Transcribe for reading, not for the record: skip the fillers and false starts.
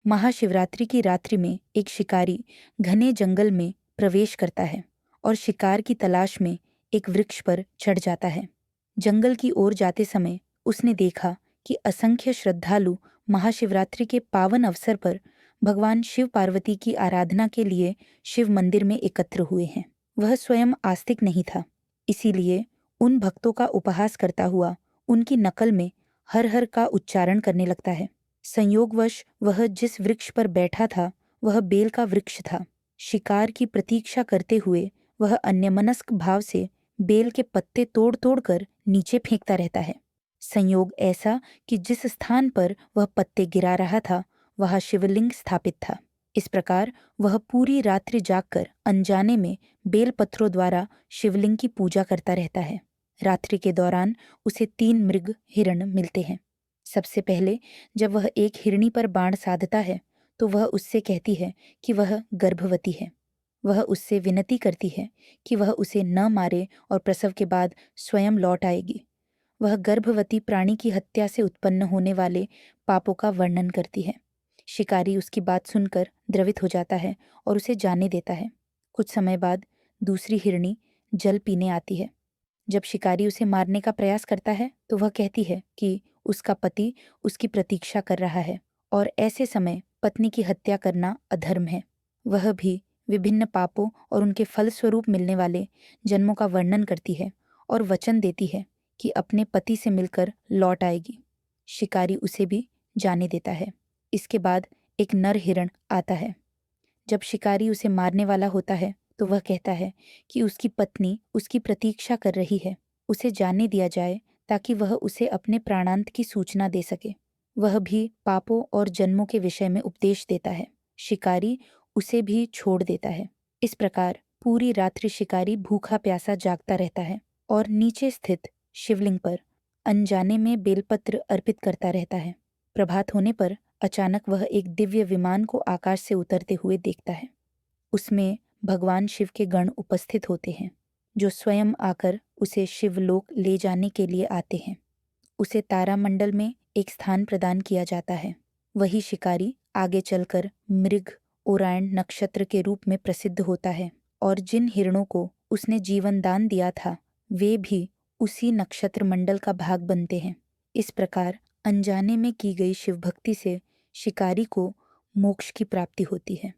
महाशिवरात्रि की रात्रि में एक शिकारी घने जंगल में प्रवेश करता है और शिकार की तलाश में एक वृक्ष पर चढ़ जाता है। जंगल की ओर जाते समय उसने देखा कि असंख्य श्रद्धालु महाशिवरात्रि के पावन अवसर पर भगवान शिव पार्वती की आराधना के लिए शिव मंदिर में एकत्र हुए हैं। वह स्वयं आस्तिक नहीं था, इसीलिए उन भक्तों का उपहास करता हुआ उनकी नकल में हर हर का उच्चारण करने लगता है। संयोगवश वह जिस वृक्ष पर बैठा था वह बेल का वृक्ष था। शिकार की प्रतीक्षा करते हुए वह अन्यमनस्क भाव से बेल के पत्ते तोड़ तोड़ कर नीचे फेंकता रहता है। संयोग ऐसा कि जिस स्थान पर वह पत्ते गिरा रहा था वहां शिवलिंग स्थापित था। इस प्रकार वह पूरी रात्रि जागकर अनजाने में बेल पत्थरों द्वारा शिवलिंग की पूजा करता रहता है। रात्रि के दौरान उसे 3 मृग हिरण मिलते हैं। सबसे पहले जब वह एक हिरणी पर बाण साधता है तो वह उससे कहती है कि वह गर्भवती है। वह उससे विनती करती है कि वह उसे न मारे और प्रसव के बाद स्वयं लौट आएगी। वह गर्भवती प्राणी की हत्या से उत्पन्न होने वाले पापों का वर्णन करती है। शिकारी उसकी बात सुनकर द्रवित हो जाता है और उसे जाने देता है। कुछ समय बाद दूसरी हिरणी जल पीने आती है। जब शिकारी उसे मारने का प्रयास करता है तो वह कहती है कि उसका पति उसकी प्रतीक्षा कर रहा है और ऐसे समय पत्नी की हत्या करना अधर्म है। वह भी विभिन्न पापों और उनके फलस्वरूप मिलने वाले जन्मों का वर्णन करती है और वचन देती है कि अपने पति से मिलकर लौट आएगी। शिकारी उसे भी जाने देता है। इसके बाद एक नर हिरण आता है। जब शिकारी उसे मारने वाला होता है तो वह कहता है कि उसकी पत्नी उसकी प्रतीक्षा कर रही है, उसे जाने दिया जाए ताकि वह उसे अपने प्राणांत की सूचना दे सके। वह भी पापों और जन्मों के विषय में उपदेश देता है। शिकारी उसे भी छोड़ देता है। इस प्रकार पूरी रात्रि शिकारी भूखा प्यासा जागता रहता है और नीचे स्थित शिवलिंग पर अनजाने में बेलपत्र अर्पित करता रहता है। प्रभात होने पर अचानक वह एक दिव्य विमान को आकाश से उतरते हुए देखता है। उसमें भगवान शिव के गण उपस्थित होते हैं जो स्वयं आकर उसे शिवलोक ले जाने के लिए आते हैं। उसे तारामंडल में एक स्थान प्रदान किया जाता है। वही शिकारी आगे चलकर मृग ओरायण नक्षत्र के रूप में प्रसिद्ध होता है और जिन हिरणों को उसने जीवन दान दिया था वे भी उसी नक्षत्र मंडल का भाग बनते हैं। इस प्रकार अनजाने में की गई शिव भक्ति से शिकारी को मोक्ष की प्राप्ति होती है।